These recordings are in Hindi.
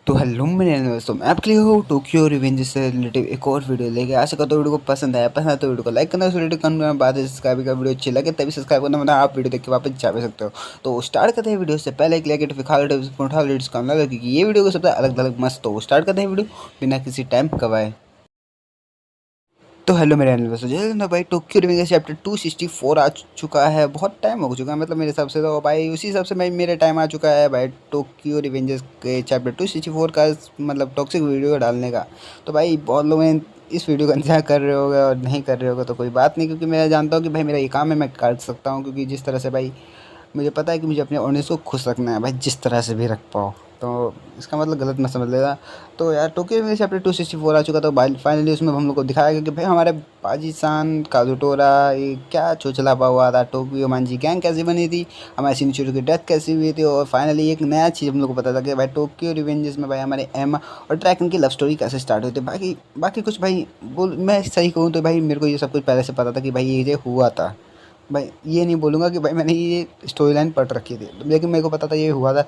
तो हेलो मेरे दोस्तों, मैं आपके लिए हूँ टोक्यो रिवेंज से रिलेटिव एक और वीडियो लेके आशा करता हूँ वीडियो को पसंद आया। पसंद आया तो वीडियो को लाइक करना, वीडियो करना बाद सब्सक्राइब का वीडियो अच्छी लगे तभी सब्सक्राइब करना, वरना आप वीडियो देख के वापस जा भी सकते हो। तो स्टार्ट करते हैं वीडियो से पहले एक लाइक उठा लेट्स काम लगा क्योंकि ये वीडियो को सबसे अलग अलग मस्त। तो स्टार्ट करते हैं वीडियो बिना किसी टाइम गवाए। तो हेलो मेरे दोस्तों, जैसे ना भाई टोक्यो रिवेंज चैप्टर 264 आ चुका है। बहुत टाइम हो चुका है, मतलब मेरे हिसाब से तो भाई उसी हिसाब से भाई मेरे टाइम आ चुका है भाई टोक्यो रिवेंजर्स के चैप्टर 264 का मतलब टॉक्सिक वीडियो डालने का। तो भाई बहुत लोग हैं इस वीडियो का इंतजार कर रहे होगे और नहीं कर रहे होगे तो कोई बात नहीं, क्योंकि मैं जानता हूँ कि भाई मेरा ये काम है, मैं कर सकता हूँ। क्योंकि जिस तरह से भाई मुझे पता है कि मुझे अपने ऑडियंस को खुश रखना है भाई, जिस तरह से भी रख पाओ। तो इसका मतलब गलत मत समझ लेना। तो यार टोक्यो में चैप्टर 264 आ चुका, तो भाई फाइनली उसमें हम लोग को दिखाया गया कि भाई हमारे पाजी-सान काजुटोरा ये क्या चोचला हुआ था, टोक्यो मांजी गैंग कैसी बनी थी, हमारे शिनचूरो की डेथ कैसी हुई थी, और फाइनली एक नया चीज़ हम लोग को पता था कि भाई टोक्यो रिवेंजर्स में भाई हमारे एमा और ड्रैगन की लव स्टोरी कैसे स्टार्ट हुई थी। बाकी बाकी कुछ भाई बोल मैं सही कहूँ तो भाई मेरे को ये सब कुछ पहले से पता था कि भाई ये हुआ था। भाई ये नहीं बोलूँगा कि भाई मैंने ये स्टोरी लाइन पढ़ रखी थी, लेकिन मेरे को पता था ये हुआ था।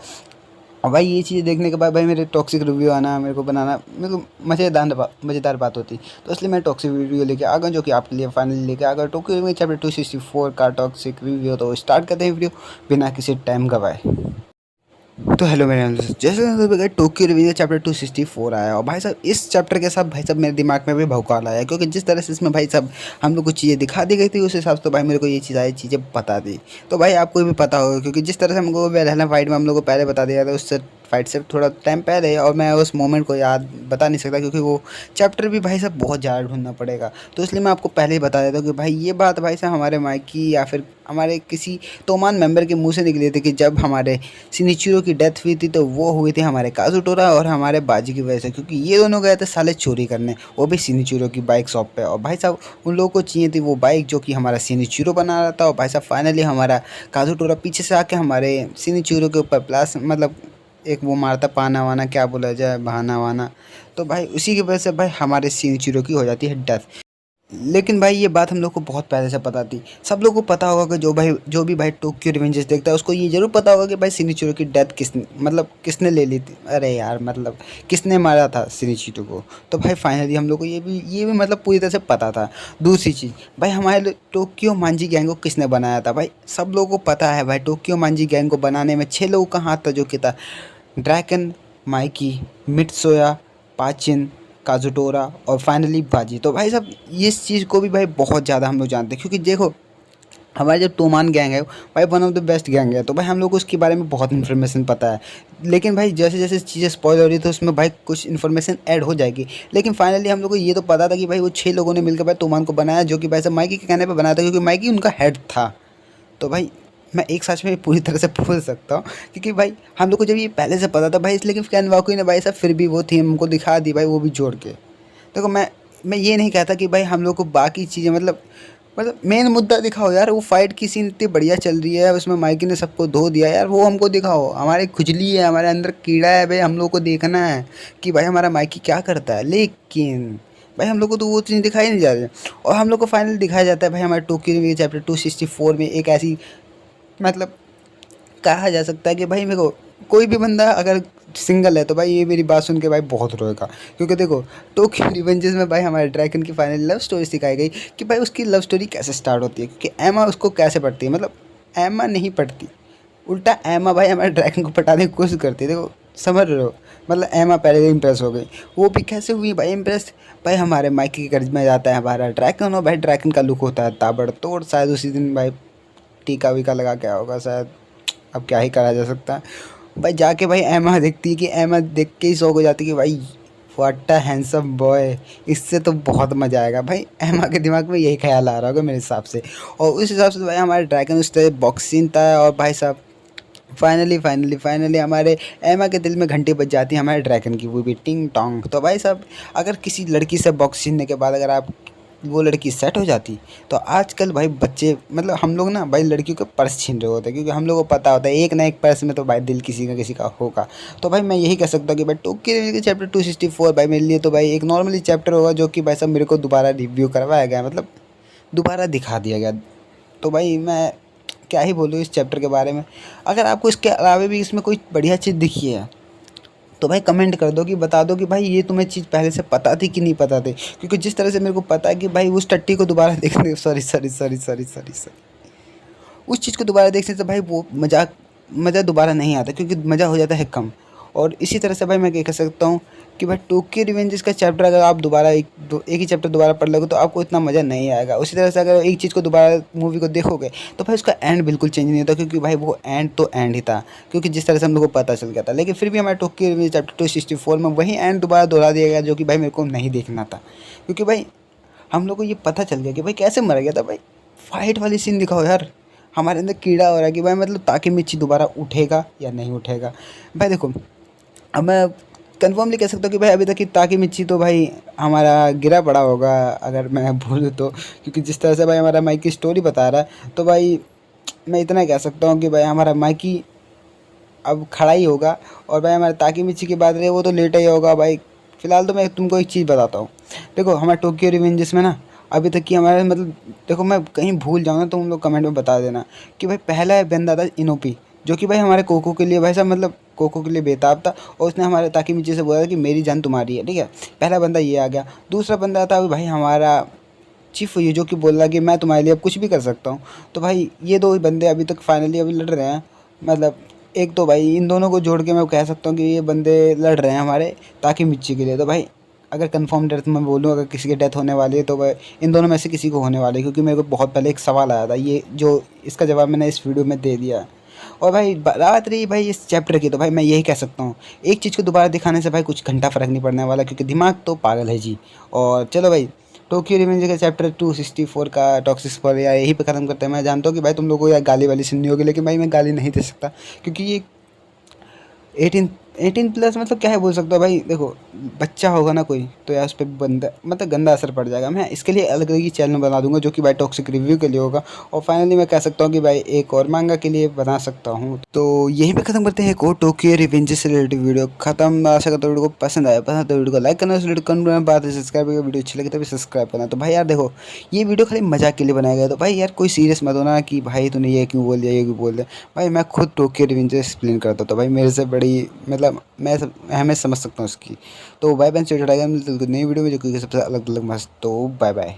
और भाई ये चीज़ देखने के बाद भाई मेरे टॉक्सिक रिव्यू आना, मेरे को बनाना, मेरे को मज़ेदार बात होती। तो इसलिए मैं टॉक्सिक वीडियो लेके आ गया, जो कि आपके लिए फाइनली लेके आ गया टोक्यो में चैप्टर 264 का टॉक्सिक रिव्यू। तो स्टार्ट करते हैं वीडियो बिना किसी टाइम गवाए। तो हेलो मेरे दोस्त, जैसे टोक्यो रिवेंजर चैप्टर 264 आया, और भाई साहब इस चैप्टर के साथ भाई साहब मेरे दिमाग में भी भौकाल आया, क्योंकि जिस तरह से इसमें भाई साहब हम लोग को चीज़ें दिखा दी गई थी उस हिसाब से तो भाई मेरे को ये चीज़ें बता दी। तो भाई आपको भी पता होगा, क्योंकि जिस तरह से हमको वेलहना फाइट में हम लोग को पहले बता दिया था, उससे फाइट से थोड़ा टाइम पहले, और मैं उस मोमेंट को याद बता नहीं सकता क्योंकि वो चैप्टर भी भाई साहब बहुत ज़्यादा ढूंढना पड़ेगा। तो इसलिए मैं आपको पहले ही बता देता हूँ कि भाई ये बात भाई साहब हमारे माइकी या फिर हमारे किसी तोमान मेंबर के मुंह से निकली थी कि जब हमारे सिनिचिरो की डेथ हुई थी, तो वो हुई थी हमारे काजुटोरा और हमारे बाजी की वजह से, क्योंकि ये दोनों गए थे साले चोरी करने, वो भी सिनिचिरो की बाइक शॉप पे। और भाई साहब उन लोगों को चाहिए थी वो बाइक जो कि हमारा सिनिचिरो बना रहा था। और भाई साहब फाइनली हमारा काजुटोरा पीछे से आके हमारे सिनिचिरो के ऊपर प्लास मतलब एक वो मारता पाना वाना, क्या बोला जाए, बहाना वाना। तो भाई उसी की वजह से भाई हमारे सिनिचिरो की हो जाती है डेथ। लेकिन भाई ये बात हम लोग को बहुत पहले से पता थी। सब लोग को पता होगा कि जो भी भाई टोक्यो रिवेंजर्स देखता है उसको ये ज़रूर पता होगा कि भाई सिनिचिरो की डेथ किसने ले ली थी। अरे यार मतलब किसने मारा था सिनिचिरो को। तो भाई फाइनली हम लोग को ये भी मतलब पूरी तरह से पता था। दूसरी चीज़ भाई हमारे टोक्यो मांजी गैंग को किसने बनाया था, भाई सब लोगों को पता है भाई टोक्यो मांजी गैंग को बनाने में 6 लोगों का हाथ था, जो कि था ड्रैकन, माइकी, मित्सुया, पाचिन, काजुटोरा और फाइनली बाजी। तो भाई साहब इस चीज़ को भी भाई बहुत ज़्यादा हम लोग जानते हैं, क्योंकि देखो हमारे जो तोमान गैंग है भाई one of the best gang है। तो भाई हम लोग को उसके बारे में बहुत इन्फॉर्मेशन पता है। लेकिन भाई जैसे जैसे चीज़ें स्पॉइल हो रही तो उसमें भाई कुछ इन्फॉर्मेशन ऐड हो जाएगी। लेकिन फाइनली हम लोग को ये तो पता था कि भाई वो 6 लोगों ने मिलकर भाई तोमान को बनाया, जो कि भाई साहब माइकी के कहने पर बनाया था, क्योंकि माइकी उनका हेड था। तो भाई मैं एक साथ में पूरी तरह से बोल सकता हूँ, क्योंकि भाई हम लोग को जब ये पहले से पता था भाई, इसलिए कि कैन वाकई ने भाई साहब फिर भी वो थी हमको दिखा दी भाई, वो भी जोड़ के। देखो मैं ये नहीं कहता कि भाई हम लोग को बाकी चीज़ें मतलब मेन मुद्दा दिखाओ यार। वो फाइट की सीन इतनी बढ़िया चल रही है, उसमें माइकी ने सबको धो दिया यार, वो हमको दिखाओ। हमारे खुजली है, हमारे अंदर कीड़ा है भाई, हम लोग को देखना है कि भाई हमारा माइकी क्या करता है। लेकिन भाई हम लोग को तो वो चीज़ दिखाई नहीं जा रही। और हम लोग को फाइनल दिखाया जाता है भाई हमारे टोक्यो में चैप्टर 264 में एक ऐसी मतलब कहा जा सकता है कि भाई मेरे को कोई भी बंदा अगर सिंगल है तो भाई ये मेरी बात सुन के भाई बहुत रोएगा। क्योंकि देखो टोक्यो रिवेंजर्स में भाई हमारे ड्रैगन की फाइनल लव स्टोरी सिखाई गई कि भाई उसकी लव स्टोरी कैसे स्टार्ट होती है, क्योंकि एमा उसको कैसे पढ़ती है, मतलब एमा नहीं पढ़ती, उल्टा एमा भाई हमारे ड्रैगन को पटाने की कोशिश करती है। देखो समझ रहे हो, मतलब एमा पहले इंप्रेस हो गई। वो भी कैसे हुई भाई इंप्रेस, भाई हमारे माइकी के कर्ज में जाता है हमारा ड्रैगन, और भाई ड्रैगन का लुक होता है ताबड़तोड़। शायद उसी दिन भाई टीका वीका लगा के आया होगा शायद, अब क्या ही करा जा सकता है। भाई जाके भाई एमा देखती है, कि एमा देख के ही शौक हो जाती है कि भाई व्हाट अ हैंडसम बॉय, इससे तो बहुत मज़ा आएगा। भाई एमा के दिमाग में यही ख्याल आ रहा होगा मेरे हिसाब से। और उस हिसाब से भाई हमारे ड्रैगन उस तरह बॉक्सिंग था। और भाई साहब फाइनली हमारे एमा के दिल में घंटी बज जाती है हमारे ड्रैगन की, वो भी टिंग टोंग। तो भाई साहब अगर किसी लड़की से बॉक्स छीनने के बाद अगर आप वो लड़की सेट हो जाती, तो आजकल भाई बच्चे मतलब हम लोग ना भाई लड़कियों के पर्स छीन रहे होते हैं, क्योंकि हम लोग को पता होता है एक ना एक पर्स में तो भाई दिल किसी का होगा। तो भाई मैं यही कह सकता हूँ कि भाई टोक्यो के चैप्टर 264 भाई मेरे लिए तो भाई एक नॉर्मली चैप्टर होगा, जो कि भाई साहब मेरे को दोबारा रिव्यू करवाया गया, मतलब दोबारा दिखा दिया गया। तो भाई मैं क्या ही बोलूँ इस चैप्टर के बारे में। अगर आपको इसके अलावा भी इसमें कोई बढ़िया चीज़ दिखी है तो भाई कमेंट कर दो कि बता दो कि भाई ये तुम्हें चीज़ पहले से पता थी कि नहीं पता थी, क्योंकि जिस तरह से मेरे को पता है कि भाई उस टट्टी को दोबारा देखने, सॉरी, उस चीज़ को दोबारा देखने से भाई वो मज़ा दोबारा नहीं आता, क्योंकि मज़ा हो जाता है कम। और इसी तरह से भाई मैं क्या कह सकता हूँ कि भाई टोक्यो रिवेंजर्स का चैप्टर अगर आप दोबारा एक ही चैप्टर दोबारा पढ़ लोगे तो आपको इतना मज़ा नहीं आएगा। उसी तरह से अगर एक चीज़ को दोबारा मूवी को देखोगे तो भाई उसका एंड बिल्कुल चेंज नहीं होता, क्योंकि भाई वो एंड तो एंड ही था, क्योंकि जिस तरह से हम लोग को पता चल गया था। लेकिन फिर भी हमारे टोक्यो रिवेंजर्स चैप्टर 264 में वही एंड दोबारा दोहरा दिया गया, जो कि भाई मेरे को नहीं देखना था। क्योंकि भाई हम लोग को ये पता चल गया कि भाई कैसे मरा गया था। भाई फाइट वाली सीन दिखाओ यार। हमारे अंदर कीड़ा हो रहा है कि भाई मतलब ताकेमिची दोबारा उठेगा या नहीं उठेगा। भाई देखो, अब मैं कन्फर्मली कह सकता हूँ कि भाई अभी तक की ताकेमिची तो भाई हमारा गिरा पड़ा होगा, अगर मैं भूलूँ तो, क्योंकि जिस तरह से भाई हमारा माइकी स्टोरी बता रहा है, तो भाई मैं इतना कह सकता हूँ कि भाई हमारा माइकी अब खड़ा ही होगा। और भाई हमारे ताकेमिची की बात रहे वो तो लेटा ही होगा भाई। फ़िलहाल तो मैं तुमको एक चीज़ बताता हूँ। देखो हमारे टोक्यो रिवेंजर्स में ना अभी तक की हमारे मतलब, देखो मैं कहीं भूल जाऊँ ना तो तुम लोग कमेंट में बता देना कि भाई पहला बंदा था इनोपी, जो कि भाई हमारे कोको के लिए भाई साहब मतलब कोको के लिए बेताब था, और उसने हमारे ताकेमिची से बोला था कि मेरी जान तुम्हारी है, ठीक है। पहला बंदा ये आ गया। दूसरा बंदा था भाई हमारा चीफ, ये जो कि बोल रहा कि मैं तुम्हारे लिए अब कुछ भी कर सकता हूँ। तो भाई ये दो बंदे अभी तक फाइनली अभी लड़ रहे हैं। मतलब एक तो भाई इन दोनों को जोड़ के मैं कह सकता हूँ कि ये बंदे लड़ रहे हैं हमारे ताकेमिची के लिए। तो भाई अगर कंफर्म डेथ मैं बोलूँ, अगर किसी की डेथ होने वाली है तो भाई इन दोनों में से किसी को होने वाली है, क्योंकि मेरे को बहुत पहले एक सवाल आया था, ये जो इसका जवाब मैंने इस वीडियो में दे दिया। और भाई बात रही भाई इस चैप्टर की, तो भाई मैं यही कह सकता हूँ, एक चीज़ को दोबारा दिखाने से भाई कुछ घंटा फ़र्क नहीं पड़ने वाला, क्योंकि दिमाग तो पागल है जी। और चलो भाई, टोक्यो रिवेंज का चैप्टर 264 का टॉक्सिक पर यार यहीं पे ख़त्म करते हैं। मैं जानता हूँ कि भाई तुम लोगों को यार गाली वाली सुननी होगी, लेकिन भाई मैं गाली नहीं दे सकता, क्योंकि ये 18 प्लस मतलब क्या है बोल सकता हूँ भाई। देखो बच्चा होगा ना कोई तो यार उस पर बंदा मतलब गंदा असर पड़ जाएगा। मैं इसके लिए अलग ही चैनल बना दूंगा, जो कि भाई टॉक्सिक रिव्यू के लिए होगा। और फाइनली मैं कह सकता हूँ कि भाई एक और मांगा के लिए बना सकता हूँ। तो यहीं पे ख़त्म करते हैं एक और टोक्यो रिवेंजर्स से रिलेटेड वीडियो ख़त्म। आशा करता हूँ वीडियो को पसंद आया, पसंद तो वीडियो को लाइक करना, रिलेटेड करना, बात है सब्सक्राइब करना, वीडियो अच्छी लगी तभी सब्सक्राइब करना। तो भाई यार देखो, ये वीडियो खाली मजाक के लिए बनाया गया, तो भाई यार कोई सीरियस मत होना कि भाई तूने ये क्यों बोल दिया, ये क्यों बोल दिया। भाई मैं खुद टोक्यो रिवेंजर्स एक्सप्लेन करता, तो भाई मेरे से बड़ी मतलब मैं अहमियत समझ सकता हूँ उसकी। तो बाय बाय, से उठाएगा मिलते हैं नई वीडियो में जो कि सबसे अलग अलग मस्त। तो बाय बाय।